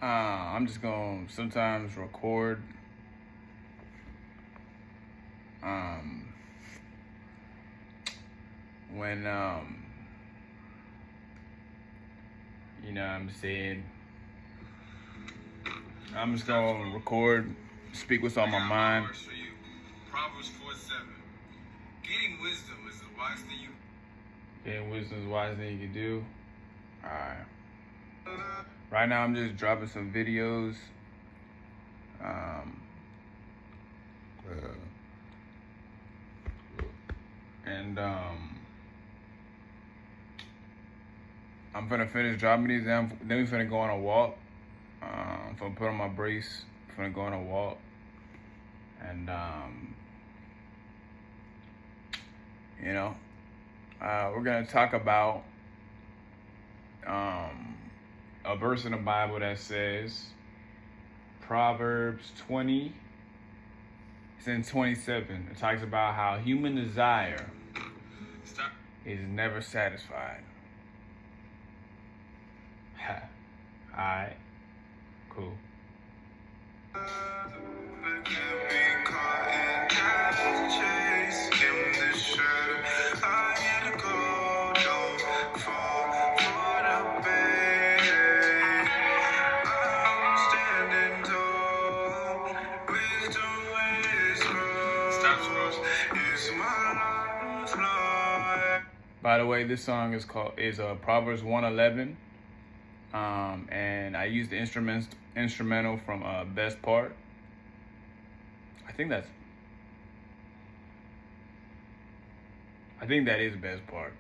I'm just gonna sometimes record um, when I'm saying I'm just gonna record, speak what's on my mind. Proverbs 4:7. Getting wisdom is the wise thing you. Getting wisdom is the wise thing you can do. All right. Right now, I'm just dropping some videos. And I'm finna finish dropping these. Then we finna go on a walk. I'm finna put on my brace. Finna go on a walk. And we're gonna talk about a verse in the Bible that says Proverbs 20. It's in 27. It talks about how human desire is never satisfied. Alright, cool. By the way, this song is Proverbs 1:11, and I used the instrumental from Best Part. I think that is Best Part.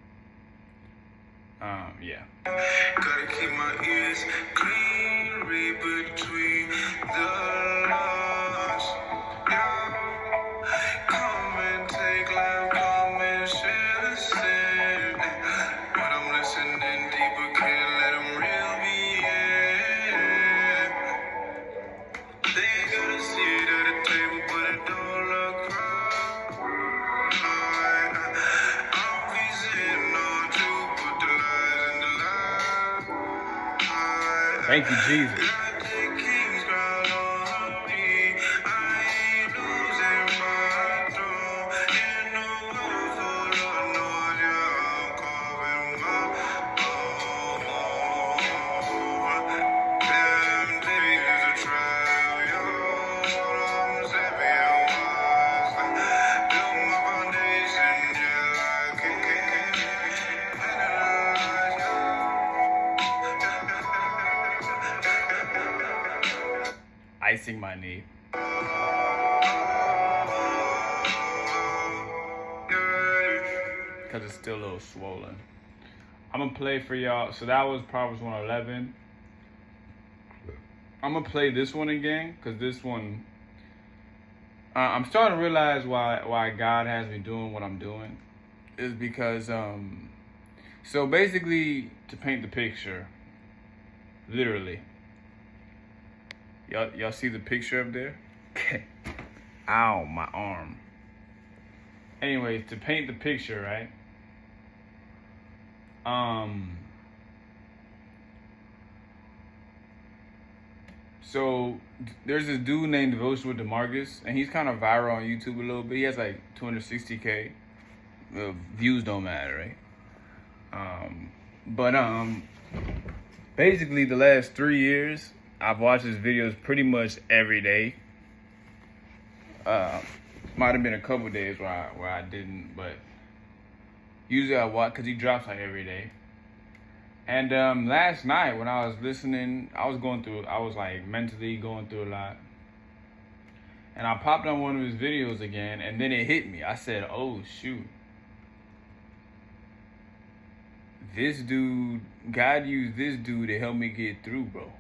Yeah. Gotta keep my ears clean, read between the lines. Come and take life, come and share the sin. But I'm listening deeper, can't let them reel me in. They got a seat at the table, but it don't look right. I'm pleasing all to put the lies in the lie. Thank you, Jesus. Icing my knee. Because it's still a little swollen. I'm going to play for y'all. So that was Proverbs 1:11. I'm going to play this one again. Because this one, I'm starting to realize why God has me doing what I'm doing. Is because, so basically, to paint the picture, literally. Y'all see the picture up there? Ow, my arm. Anyways, to paint the picture, right? So there's this dude named Devotion with DeMarcus, and he's kind of viral on YouTube a little bit. He has like 260K. Views don't matter, right? But basically the last 3 years, I've watched his videos pretty much every day. Might have been a couple days where I didn't, but usually I watch because he drops like every day. And last night when I was listening, I was like mentally going through a lot. And I popped on one of his videos again, and then it hit me. I said, oh shoot. This dude, God used this dude to help me get through, bro.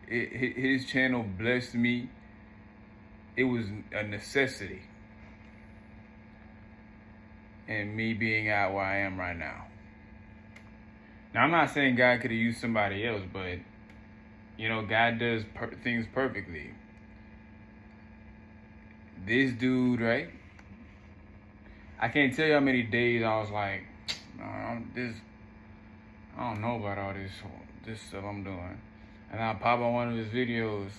His channel blessed me. It was a necessity in me being out where I am right now. Now, I'm not saying God could have used somebody else, but, God does things perfectly. This dude, right? I can't tell you how many days I was like, I don't know about all this this stuff I'm doing. And I pop on one of his videos.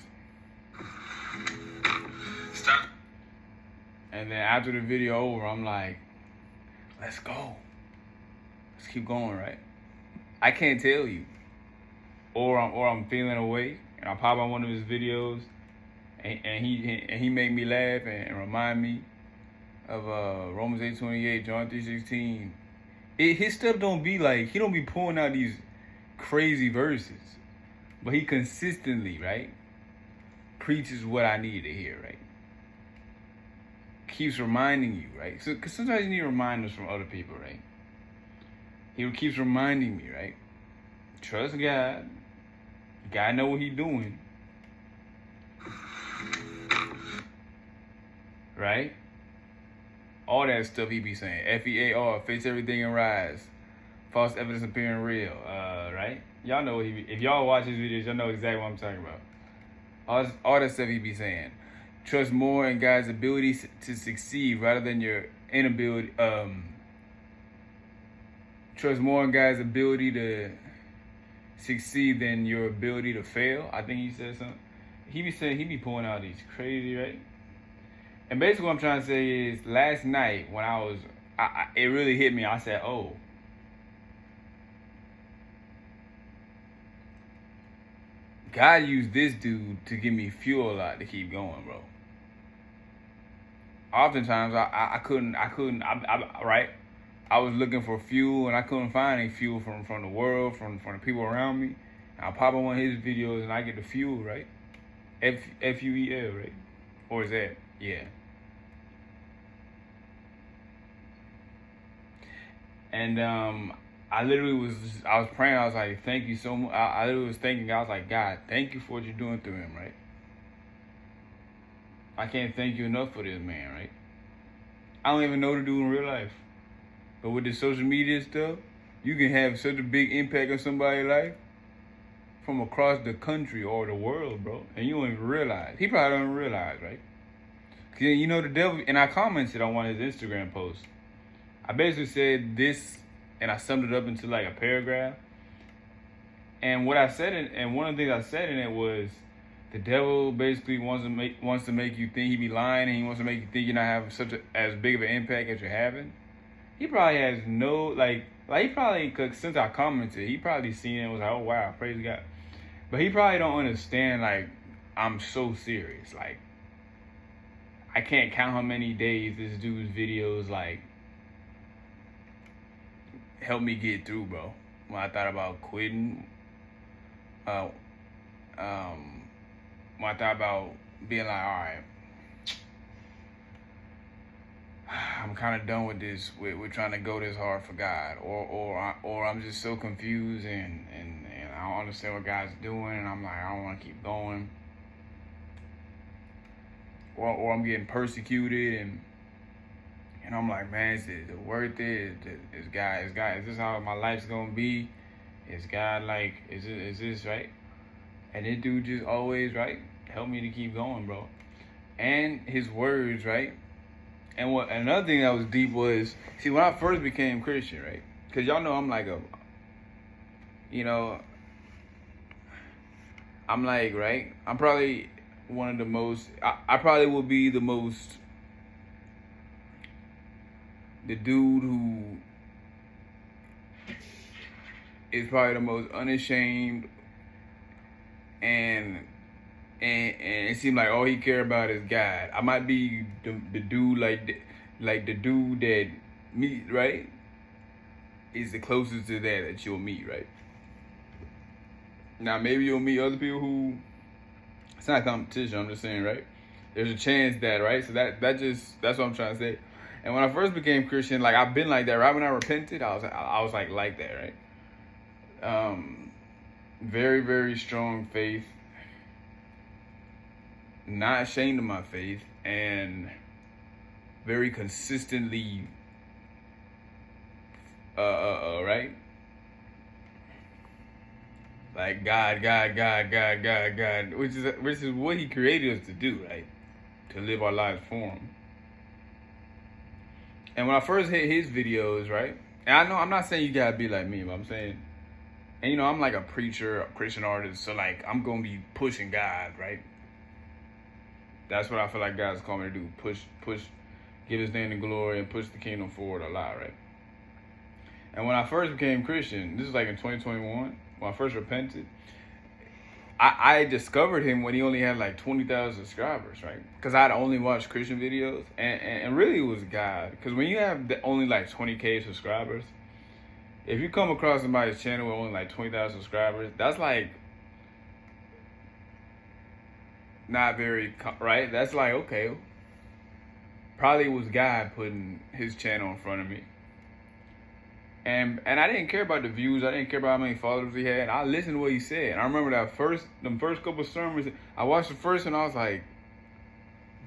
Stop. And then after the video over, I'm like, let's go. Let's keep going, right? I can't tell you. Or I'm feeling away, and I pop on one of his videos, and he make me laugh and remind me of Romans 8:28, John 3:16. His stuff don't be like, he don't be pulling out these crazy verses, but he consistently, right, preaches what I need to hear, right? Keeps reminding you, right? So, cause sometimes you need reminders from other people, right? He keeps reminding me, right? Trust God. God know what he doing. Right? All that stuff he be saying. FEAR, face everything and rise. False evidence appearing real. Right? Y'all know what he be. If y'all watch his videos, y'all know exactly what I'm talking about. All that stuff he be saying. Trust more in God's ability to succeed rather than your inability. Trust more in God's ability to succeed than your ability to fail. I think he said something. He be pulling out these crazy, right? And basically what I'm trying to say is, last night when it really hit me. I said, oh, God used this dude to give me fuel a lot to keep going, bro. Oftentimes I couldn't, right? I was looking for fuel and I couldn't find any fuel from the world, from the people around me. And I pop on one of his videos and I get the fuel, right? F-U-E-L, right? Or is that? Yeah. And I was praying. I was like, thank you so much. I literally was thanking God. I was like, God, thank you for what you're doing through him, right? I can't thank you enough for this man, right? I don't even know the dude in real life. But with the social media stuff, you can have such a big impact on somebody's life from across the country or the world, bro. And you don't even realize. He probably don't even realize, right? Cause you know the devil, and I commented on one of his Instagram posts. I basically said this, and I summed it up into like a paragraph. And what I said, and one of the things I said in it was, the devil basically wants to make you think he be lying, and he wants to make you think you're not having as big of an impact as you're having. He probably has no, like he probably, cause since I commented, he probably seen it and was like, oh wow, praise God. But he probably don't understand, like, I'm so serious. Like, I can't count how many days this dude's videos, like, helped me get through, bro. When I thought about quitting, when I thought about being like, all right, I'm kind of done with this. We're trying to go this hard for God, or I'm just so confused and I don't understand what God's doing, and I'm like, I don't want to keep going, or I'm getting persecuted, and I'm like, man, is it worth it? Is this how my life's gonna be? Is God like, is this right? And this dude just always, right, helped me to keep going, bro. And his words, right? And another thing that was deep was, see, when I first became Christian, right? Because y'all know I'm like I'm like, right? I'm probably one of the most, I probably will be the dude who is probably the most unashamed, and it seemed like all he cared about is God. I might be the dude like the dude that meet, right, is the closest to that you'll meet, right? Now maybe you'll meet other people who, it's not competition, I'm just saying, right? There's a chance that, right? So that's what I'm trying to say. And when I first became Christian, like, I've been like that, right? When I repented, I was like that, right? Very, very strong faith. Not ashamed of my faith, and very consistently, right? Like God, which is what He created us to do, right? To live our lives for Him. And when I first hit his videos, right? And I know I'm not saying you gotta be like me, but I'm saying, And you know, I'm like a preacher, a Christian artist, so like I'm gonna be pushing God, right? That's what I feel like God's called me to do. Push, give his name the glory and push the kingdom forward a lot, right? And when I first became Christian, this is like in 2021, when I first repented, I discovered him when he only had like 20,000 subscribers, right? Because I'd only watched Christian videos, and really it was God. Because when you have only like 20K subscribers, if you come across somebody's channel with only like 20,000 subscribers, that's like not very, right? That's like, okay, probably it was God putting his channel in front of me. And I didn't care about the views. I didn't care about how many followers he had. I listened to what he said. And I remember them first couple of sermons. I watched the first one. I was like,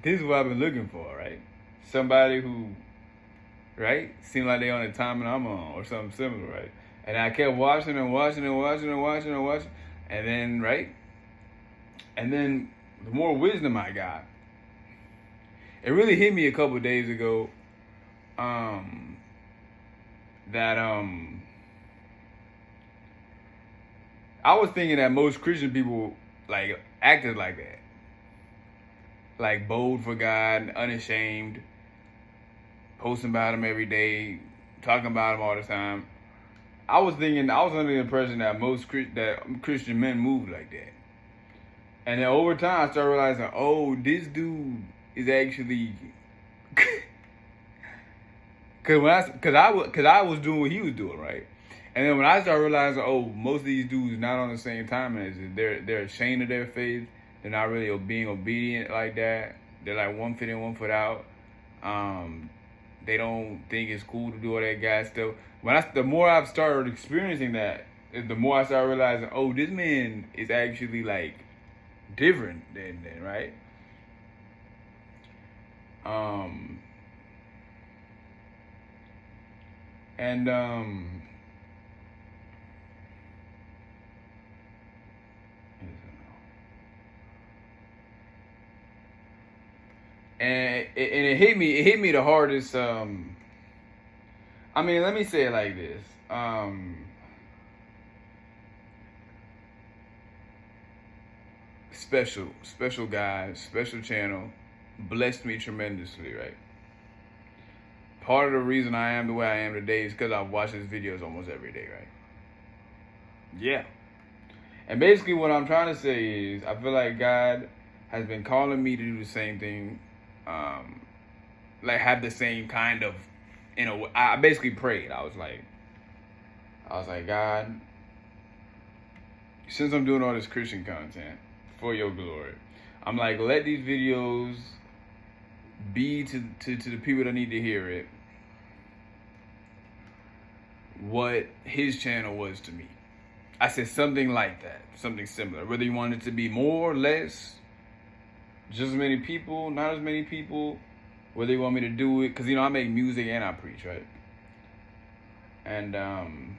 this is what I've been looking for, right? Somebody who, right, seemed like they on the time and I'm on, or something similar, right? And I kept watching and watching and watching and watching and watching. And then, right? And then the more wisdom I got, it really hit me a couple of days ago. That I was thinking that most Christian people like acted like that, like bold for God, unashamed, posting about him every day, talking about him all the time. I was under the impression that Christian men moved like that, and then over time I started realizing, oh, this dude is actually. Cause I was doing what he was doing, right? And then when I started realizing, oh, most of these dudes not on the same time as it, they're ashamed of their faith. They're not really being obedient like that. They're like one foot in, one foot out. They don't think it's cool to do all that guy stuff. The more I've started experiencing that, the more I started realizing, oh, this man is actually like different than right. And it hit me the hardest. I mean, let me say it like this. Special guy, special channel, blessed me tremendously, right? Part of the reason I am the way I am today is because I watch his videos almost every day, right? Yeah. And basically what I'm trying to say is I feel like God has been calling me to do the same thing, like have the same kind of, I basically prayed. I was like, God, since I'm doing all this Christian content for your glory, I'm like, let these videos be to the people that need to hear it what his channel was to me. I said something like that, something similar. Whether you want it to be more, less, just as many people, not as many people, whether you want me to do it, because I make music and I preach, right? And I'm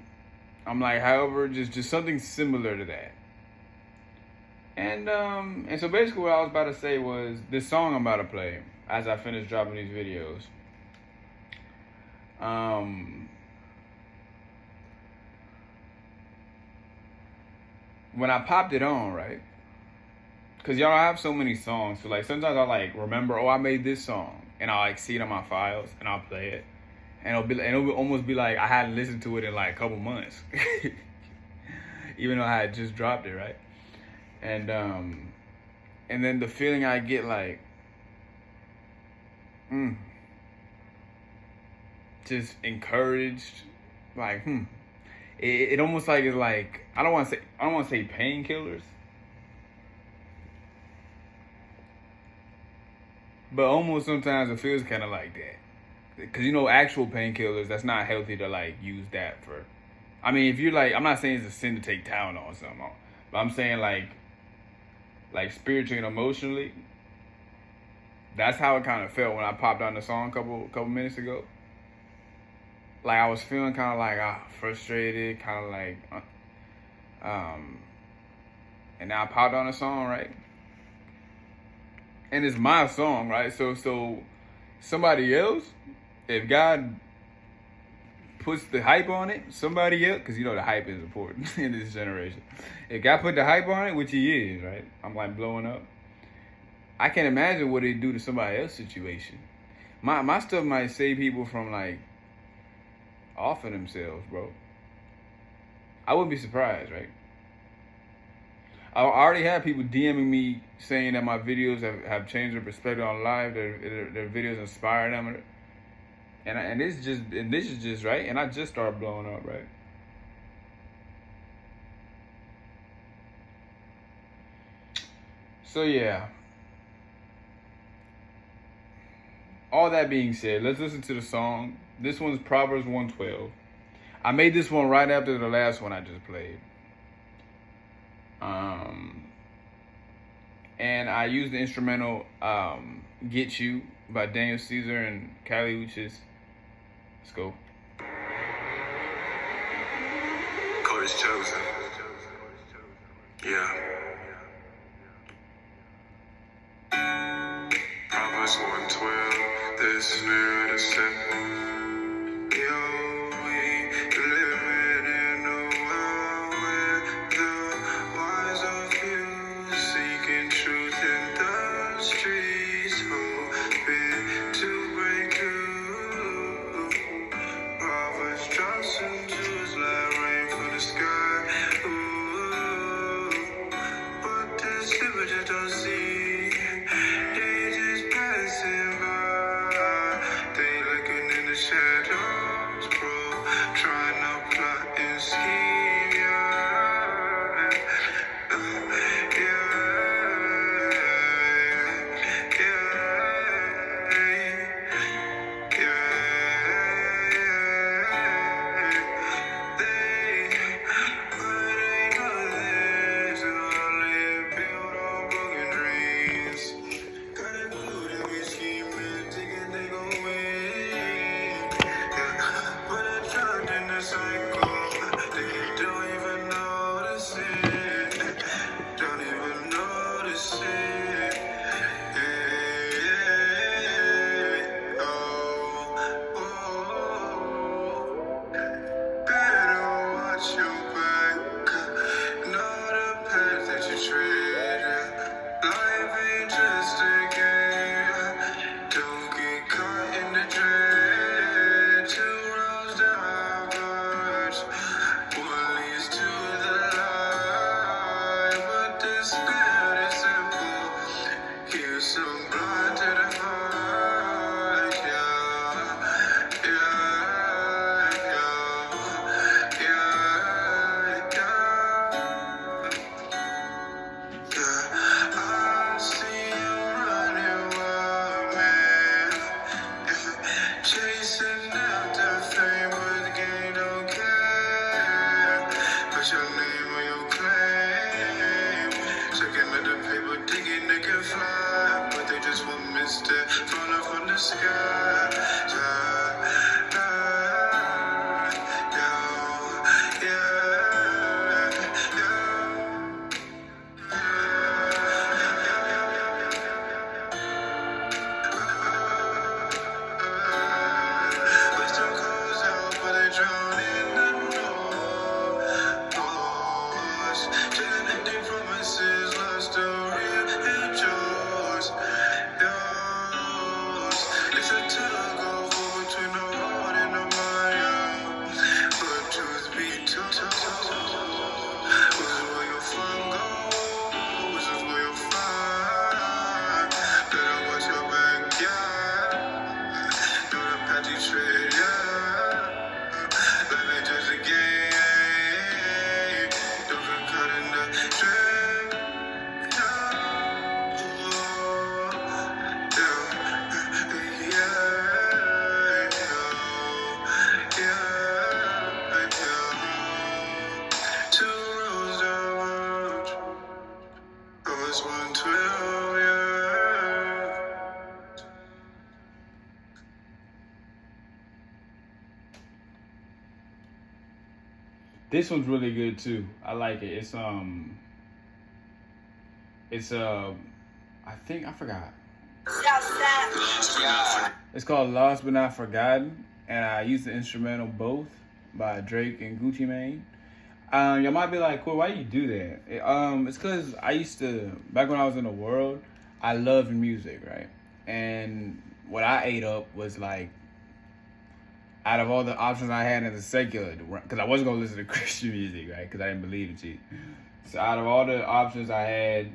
like, however, just something similar to that. And so basically what I was about to say was this song I'm about to play as I finish dropping these videos. When I popped it on, right? Because y'all, I have so many songs, so like sometimes I like remember, oh, I made this song, and I'll like see it on my files and I'll play it, and it'll almost be like I hadn't listened to it in like a couple months, even though I had just dropped it, right? And then the feeling I get like, just encouraged, like, It almost like it's like I don't want to say painkillers, but almost sometimes it feels kind of like that, because actual painkillers, that's not healthy to like use that for. I mean, if you're like, I'm not saying it's a sin to take Tylenol or something, but I'm saying like spiritually and emotionally, that's how it kind of felt when I popped on the song a couple minutes ago. Like I was feeling kind of like frustrated, kind of like, and now I popped on a song, right? And it's my song, right? So somebody else, if God puts the hype on it, somebody else, because you know the hype is important in this generation. If God put the hype on it, which he is, right? I'm like blowing up. I can't imagine what it'd do to somebody else's situation. My stuff might save people from like offing themselves, bro. I wouldn't be surprised, right? I already have people DMing me saying that my videos have changed their perspective on life. Their videos inspire them, and this is just right. And I just started blowing up, right? So yeah. All that being said, let's listen to the song. This one's Proverbs 112. I made this one right after the last one I just played. And I used the instrumental Get You by Daniel Caesar and Kali Uchis. Let's go. Chorus chosen. Yeah. Proverbs 112. The spirit of sin. Yo, we living in a world where the wise of few seeking truth in the streets, hoping to break through. Proverbs drops and dews like rain from the sky. Ooh, but this people just don't see. They just passing by. They looking in the shadows, bro. Trying to plot and scheme, yeah. Don't even notice it. Better watch your back. Know the path that you tread. Life ain't just a game. Don't get caught in the dread. Two roads diverge. One leads to the light, but this path is simple. Here's some blind to the heart, yeah, I see you running wild, man. Chasing after fame, but the game don't care. Put your name on your claim. Checking at the paper, thinking they can fly, but they just want Mr. Falling from the sky. Wisdom goes out, but they drown in the noise. Chasing empty promises, lost the real joys. It's a tug of war between the heart and the mind. But truth be told, this is where your fun goes. This is where you'll find. Better watch your back, yeah. Know the path you tread, yeah. Life ain't just a game. Don't get caught in the trap, Two roads diverge. Oh, it's 112, yeah. This one's really good too. I like it. I think I forgot. It's called Lost But Not Forgotten, and I used the instrumental both. by Drake and Gucci Mane. You might be like, "Cool, why do you do that?" It's because I used to, back when I was in the world, I loved music, right? And what I ate up was like, out of all the options I had in the secular, because I wasn't gonna listen to Christian music, right? Because I didn't believe in Jesus. So out of all the options I had,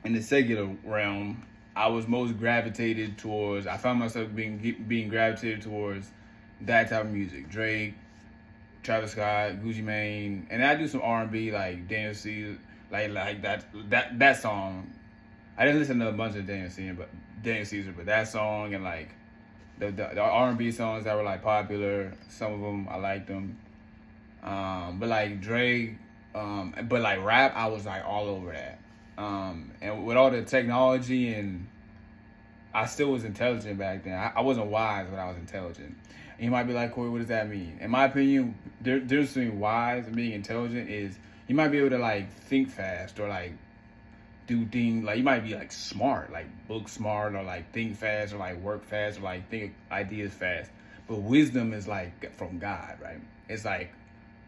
in the secular realm, I was most gravitated towards. I found myself being gravitated towards that type of music: Drake, Travis Scott, Gucci Mane, and I do some R&B like Daniel Caesar, like that song. I didn't listen to a bunch of Daniel Caesar, but that song and like the R&B songs that were like popular. Some of them I liked them, but like Drake, but like rap, I was like all over that. And with all the technology, and I still was intelligent back then. I wasn't wise, but I was intelligent. And you might be like, Corey, what does that mean? In my opinion, difference between wise and being intelligent is you might be able to like think fast or like do things, like you might be like smart, like book smart, or like think fast, or like work fast, or like think ideas fast. But wisdom is like from God, right? It's like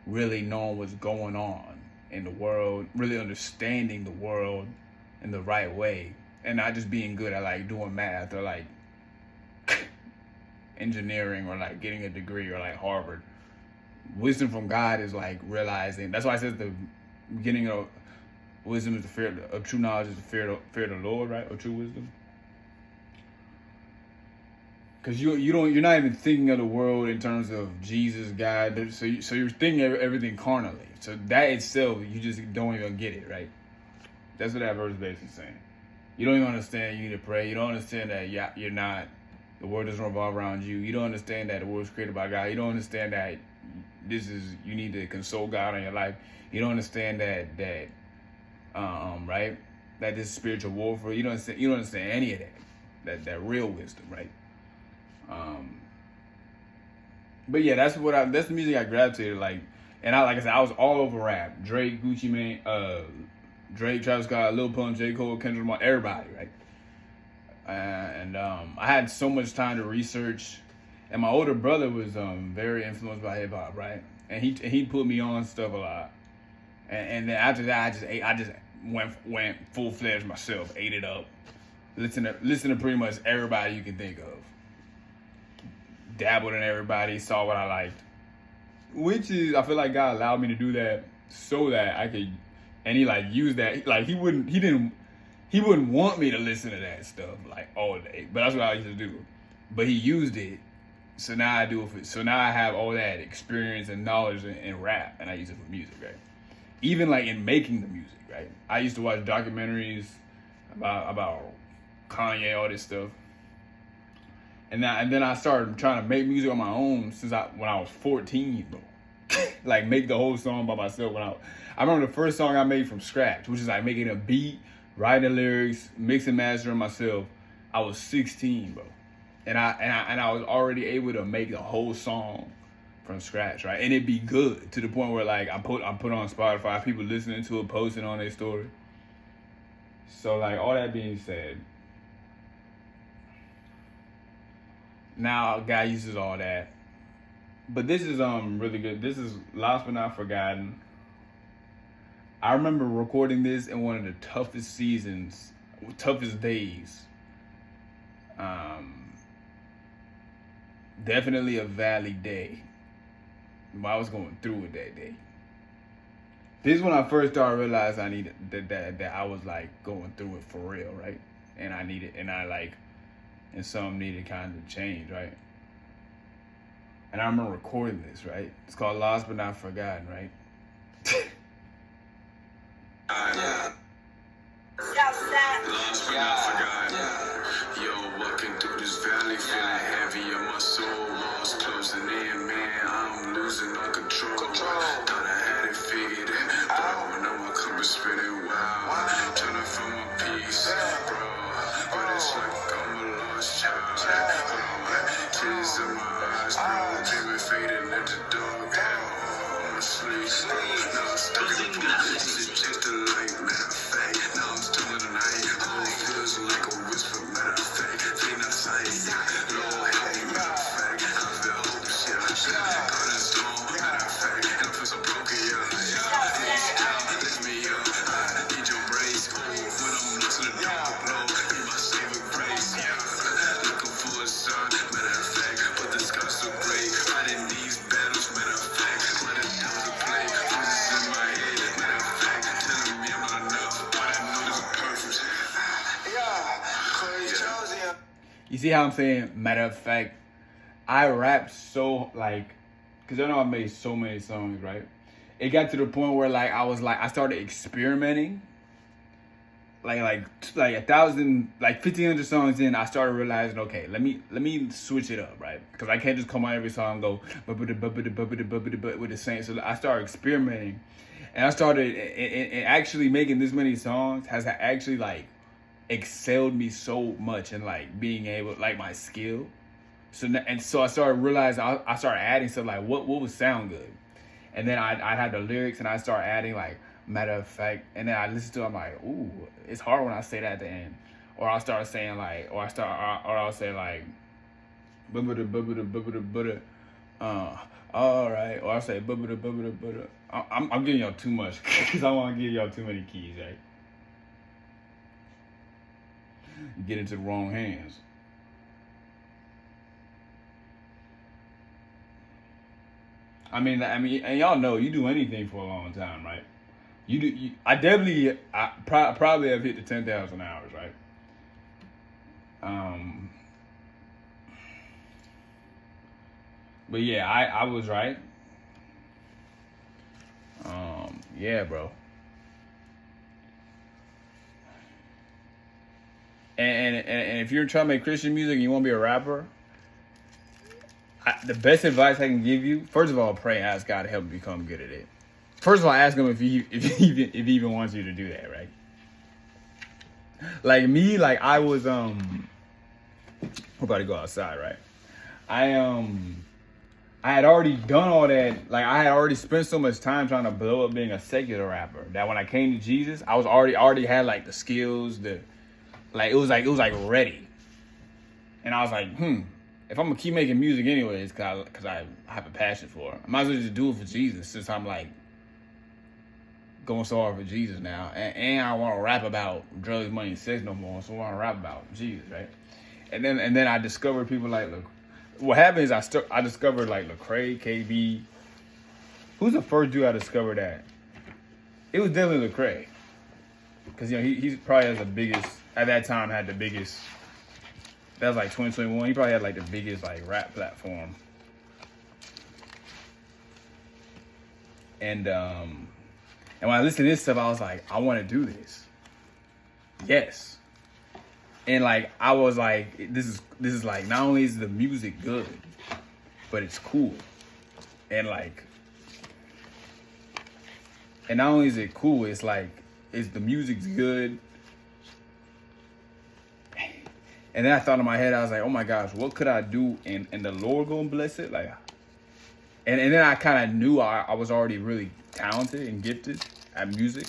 really knowing what's going on in the world, really understanding the world in the right way, and not just being good at like doing math or like engineering or like getting a degree or like Harvard. Wisdom from God is like realizing. That's why I said at the beginning of wisdom is the fear of true knowledge is the fear of the Lord, right? Or true wisdom. Because you're not even thinking of the world in terms of Jesus, God. So you're thinking of everything carnally. So that itself, you just don't even get it, right? That's what that verse is basically saying. You don't even understand you need to pray. You don't understand that you're not, the world doesn't revolve around you. You don't understand that the world is created by God. You don't understand that you need to console God in your life. You don't understand that right? That this is spiritual warfare. You don't understand any of that real wisdom, right? But yeah, that's the music I gravitated like, and like I said, I was all over rap. Drake, Gucci Mane, Drake, Travis Scott, Lil Pump, J. Cole, Kendrick Lamar, everybody, right? And I had so much time to research, and my older brother was very influenced by hip hop, right? And he put me on stuff a lot, and then after that, I just went full fledged myself, ate it up, listen to pretty much everybody you can think of. Dabbled in everybody, saw what I liked, which is, I feel like God allowed me to do that so that I could, and he like used that, like he wouldn't want me to listen to that stuff like all day, but that's what I used to do. But he used it, so now I do it. So now I have all that experience and knowledge in rap, and I use it for music, right? Even like in making the music, right? I used to watch documentaries about Kanye, all this stuff. And then I started trying to make music on my own when I was 14, bro. Like make the whole song by myself. I remember the first song I made from scratch, which is like making a beat, writing the lyrics, mixing, mastering myself. I was 16, bro, and I was already able to make the whole song from scratch, right? And it'd be good to the point where like I put on Spotify, people listening to it, posting on their story. So like all that being said, now God uses all that. But this is really good. This is Lost But Not Forgotten. I remember recording this in one of the toughest days. Definitely a valley day. I was going through it that day. This is when I first started realizing I needed that I was like going through it for real, right? And something needed kind of change, right? And I remember recording this, right? It's called Lost But Not Forgotten, right? Lost but not forgotten. Yo, walking through this valley, feeling heavy on my soul. Walls closing in, man. I'm losing all control. Thought I had it figured out. Now my cup is spinning wild. Trying to find my peace, bro. But it's like I'm a lost child. Tears in my eyes, bro. Dreaming fading into dark hell. I'm asleep, bro. Now I'm stuck in the place. Just a light, matter of fact. Now I'm still in the night. All it feels like a whisper, matter of fact. Ain't not sight. Lord help me, matter of fact. I feel hope You see how I'm saying? Matter of fact, I rapped so like, cause I know I made so many songs, right? It got to the point where like I started experimenting. Like 1,000, like 1,500 songs in, I started realizing, okay, let me switch it up, right? Because I can't just come on every song and go with the same. So I started experimenting, and I started and actually making this many songs has actually like excelled me so much in like being able, like, my skill. So I started realizing I started adding stuff like what would sound good, and then I had the lyrics and I started adding like matter of fact, and then I listen to it, I'm like, ooh, it's hard when I say that at the end, or I'll start saying like, or I'll say like, all right, or I'll say I'm giving y'all too much because I want to give y'all too many keys, right? Get into the wrong hands. I mean, and y'all know you do anything for a long time, right? I probably have hit the 10,000 hours, right? But yeah, I was right. Yeah, bro. And if you're trying to make Christian music and you want to be a rapper, the best advice I can give you, first of all, pray and ask God to help you become good at it. First of all, ask him if he even wants you to do that, right? Like me, like I was we're about to go outside, right? I had already done all that. Like I had already spent so much time trying to blow up being a secular rapper that when I came to Jesus, I was already had like the skills, it was like ready. And I was like, if I'm gonna keep making music anyways, cause I have a passion for it, I might as well just do it for Jesus, since I'm like going so hard for Jesus now, and I want to rap about drugs, money, and sex no more. So I want to rap about Jesus, right? And then I discovered people like, look, what happened is I discovered like Lecrae, KB. Who's the first dude I discovered that? It was definitely Lecrae, because he probably has the biggest at that time had the biggest. That was like 2021. He probably had like the biggest like rap platform, and when I listened to this stuff, I was like, I want to do this. Yes. And like I was like, this is like, not only is the music good, but it's cool. And not only is it cool, it's like the music's good. And then I thought in my head, I was like, oh my gosh, what could I do and the Lord gonna bless it? Like, and then I kind of knew I was already really talented and gifted at music.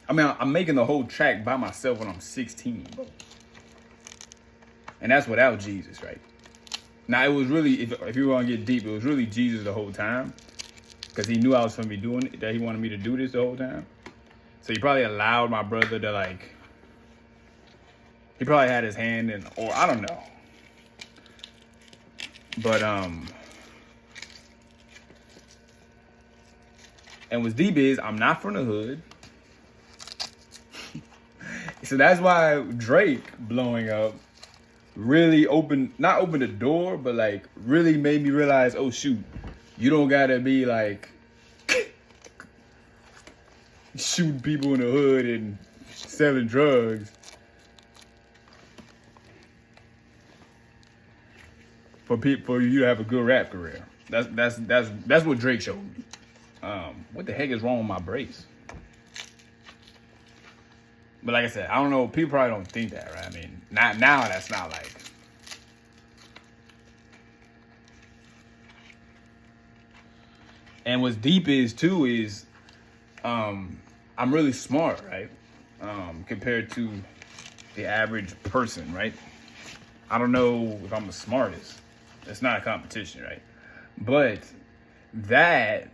I mean, I'm making the whole track by myself when I'm 16, bro. And that's without Jesus, right? Now, it was really, if you want to get deep, it was really Jesus the whole time. Because he knew I was going to be doing it, that he wanted me to do this the whole time. So he probably allowed my brother to like, he probably had his hand in, or I don't know. But, and what's deep is, I'm not from the hood. So that's why Drake blowing up really not opened the door, but like really made me realize, oh shoot, you don't gotta be like shooting people in the hood and selling drugs for you to have a good rap career. That's what Drake showed me. What the heck is wrong with my brace? But like I said, I don't know. People probably don't think that, right? I mean, not now. That's not like. And what's deep is too is, I'm really smart, right? Compared to the average person, right? I don't know if I'm the smartest. It's not a competition, right? But that,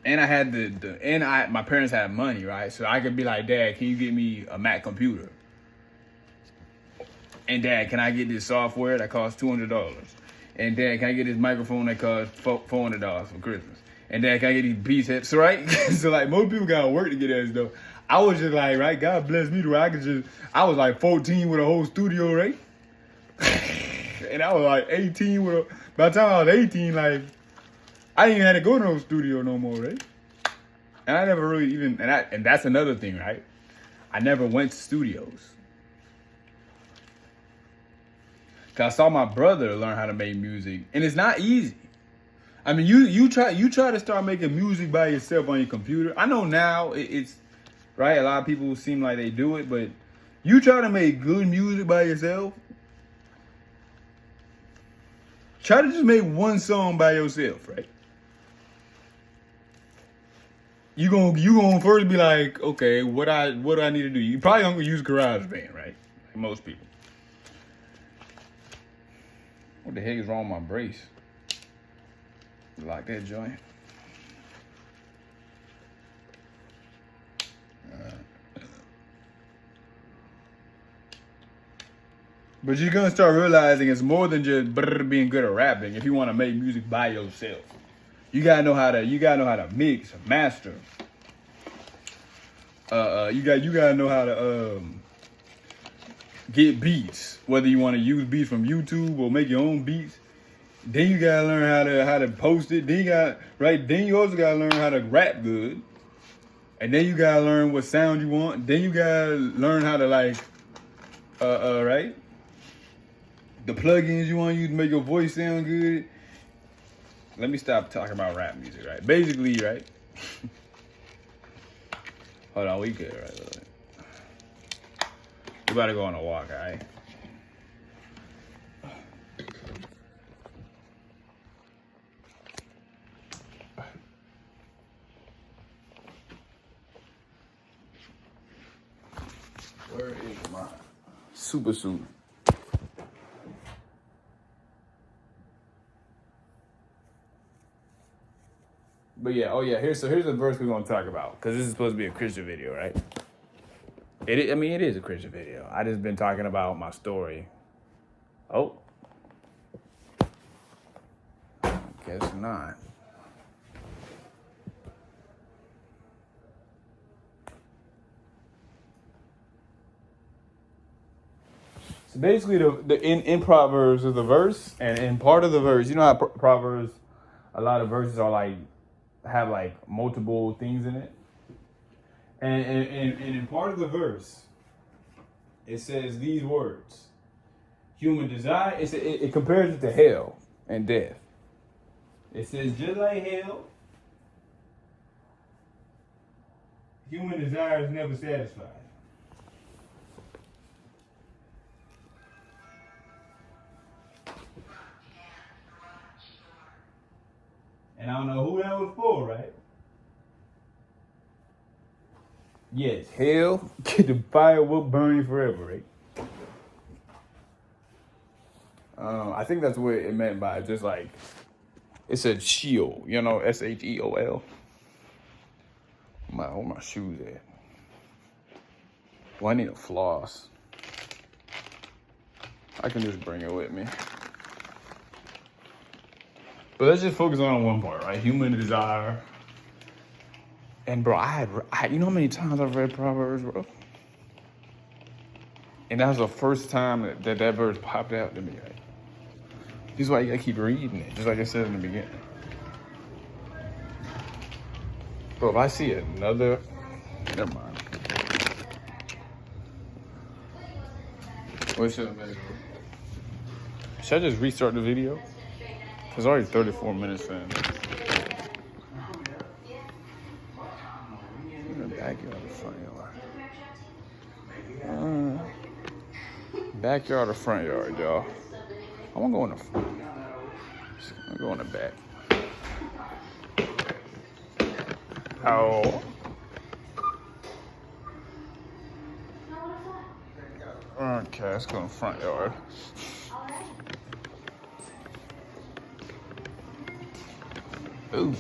and I had my parents had money, right? So I could be like, Dad, can you get me a Mac computer? And Dad, can I get this software that costs $200? And Dad, can I get this microphone that costs $400 for Christmas? And Dad, can I get these beats hits, right? So like most people gotta work to get that stuff. I was just like, right, God bless me to where I was like 14 with a whole studio, right? And I was like 18 by the time I was 18, like, I didn't even have to go to no studio no more, right? And I never really even, and that's another thing, right? I never went to studios. Cause I saw my brother learn how to make music, and it's not easy. I mean, you try to start making music by yourself on your computer. I know now it's right. A lot of people seem like they do it, but you try to make good music by yourself. Try to just make one song by yourself, right? You gonna first be like, okay, what do I need to do? You probably gonna use GarageBand, right? Like most people. What the heck is wrong with my brace? Lock that joint. But you're gonna start realizing it's more than just being good at rapping. If you want to make music by yourself, you gotta know how to mix, master. You gotta know how to get beats. Whether you want to use beats from YouTube or make your own beats. Then you gotta learn how to post it. Then you also gotta learn how to rap good. And then you gotta learn what sound you want. Then you gotta learn how to right? The plugins you want to use to make your voice sound good. Let me stop talking about rap music, right? Basically, right? Hold on, we good, right? We about to go on a walk, all right? Where is my super suit? But yeah, here's the verse we're gonna talk about, because this is supposed to be a Christian video, right? It is a Christian video. I just been talking about my story. Oh, guess not. So basically, in Proverbs is the verse, and in part of the verse, you know how Proverbs, a lot of verses are have multiple things in it, and in part of the verse, it says these words: human desire. It compares it to hell and death. It says just like hell, human desire is never satisfied. And I don't know who that was for, right? Yes, hell, the fire will burn you forever, right? I think that's what it meant by just it said Sheol, Sheol. Where my shoes at? Well, I need a floss. I can just bring it with me. But let's just focus on one part, right? Human desire. And bro, you know how many times I've read Proverbs, bro? And that was the first time that verse popped out to me, right? This is why you gotta keep reading it, just like I said in the beginning. Bro, if I see another, never mind. What should I make? Should I just restart the video? It's already 34 minutes in. In the backyard or front yard? Backyard or front yard, y'all? I want to go in the front. I'm going to go in the back. Oh. Okay, let's go in the front yard. Ooh.